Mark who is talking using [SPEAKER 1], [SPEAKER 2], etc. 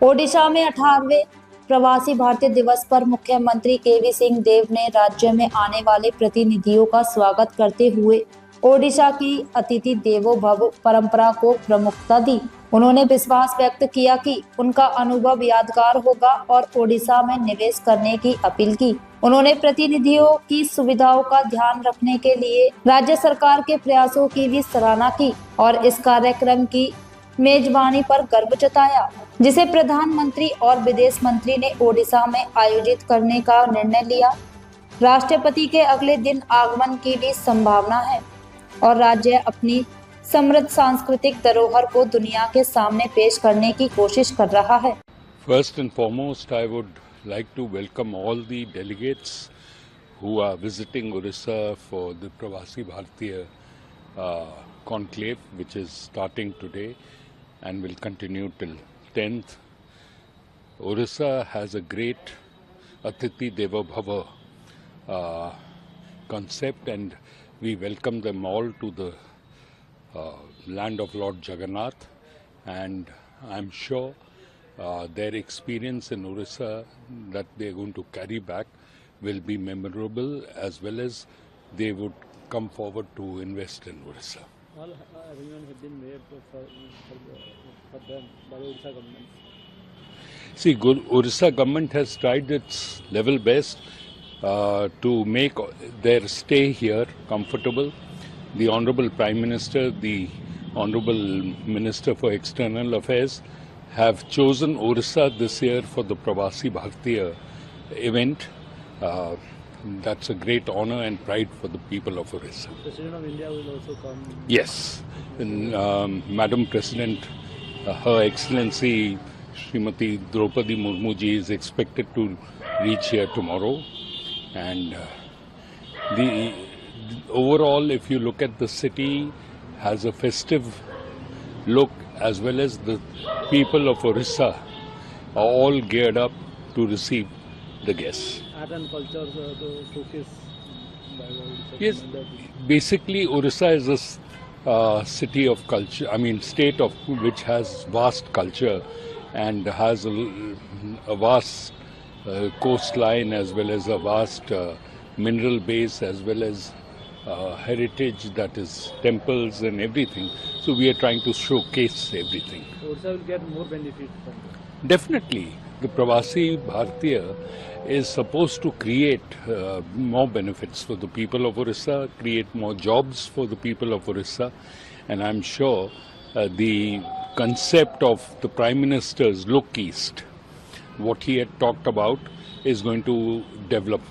[SPEAKER 1] ओडिशा में 18वें प्रवासी भारतीय दिवस पर मुख्यमंत्री केवी सिंह देव ने राज्य में आने वाले प्रतिनिधियों का स्वागत करते हुए ओडिशा की अतिथि देवो भव परंपरा को प्रमुखता दी। उन्होंने विश्वास व्यक्त किया कि उनका अनुभव यादगार होगा और ओडिशा में निवेश करने की अपील की। उन्होंने प्रतिनिधियों की सुविधाओं का ध्यान रखने के लिए राज्य सरकार के प्रयासों की भी सराहना की और इस कार्यक्रम की मेजबानी पर गर्व जताया, जिसे प्रधानमंत्री और विदेश मंत्री ने ओडिशा में आयोजित करने का निर्णय लिया। राष्ट्रपति के अगले दिन आगमन की भी संभावना है और राज्य अपनी समृद्ध सांस्कृतिक धरोहर को दुनिया के सामने पेश करने की कोशिश कर रहा है।
[SPEAKER 2] First and foremost, I would like to welcome all the delegates who are visiting Orissa for the Pravasi Bharatiya conclave, which is starting today and will continue till 10th. Orissa has a great Atithi Deva Bhava concept, and we welcome them all to the land of Lord Jagannath, and I'm sure their experience in Orissa that they are going to carry back will be memorable, as well as they would come forward to invest in Orissa.
[SPEAKER 3] All arrangements have been made for them by Orissa government.
[SPEAKER 2] See, Orissa government has tried its level best to make their stay here comfortable. The Honorable Prime Minister, the Honorable Minister for External Affairs have chosen Orissa this year for the Pravasi Bharatiya event. That's a great honor and pride for the people of Orissa.
[SPEAKER 3] President of India will also come.
[SPEAKER 2] Yes, and, Madam President, Her Excellency Srimati Draupadi Murmu ji is expected to reach here tomorrow, and the overall, if you look at the city, has a festive look, as well as the people of Orissa are all geared up to receive the guests.
[SPEAKER 3] Art and culture to showcase by Orissa.
[SPEAKER 2] Yes, basically Orissa is a city of culture, state of which has vast culture and has a vast coastline, as well as a vast mineral base, as well as heritage, that is temples and everything. So we are trying to showcase everything.
[SPEAKER 3] Orissa will get more benefit from it.
[SPEAKER 2] Definitely, the Pravasi Bharatiya is supposed to create more benefits for the people of Orissa, create more jobs for the people of Orissa, and I'm sure the concept of the Prime Minister's Look East, what he had talked about, is going to develop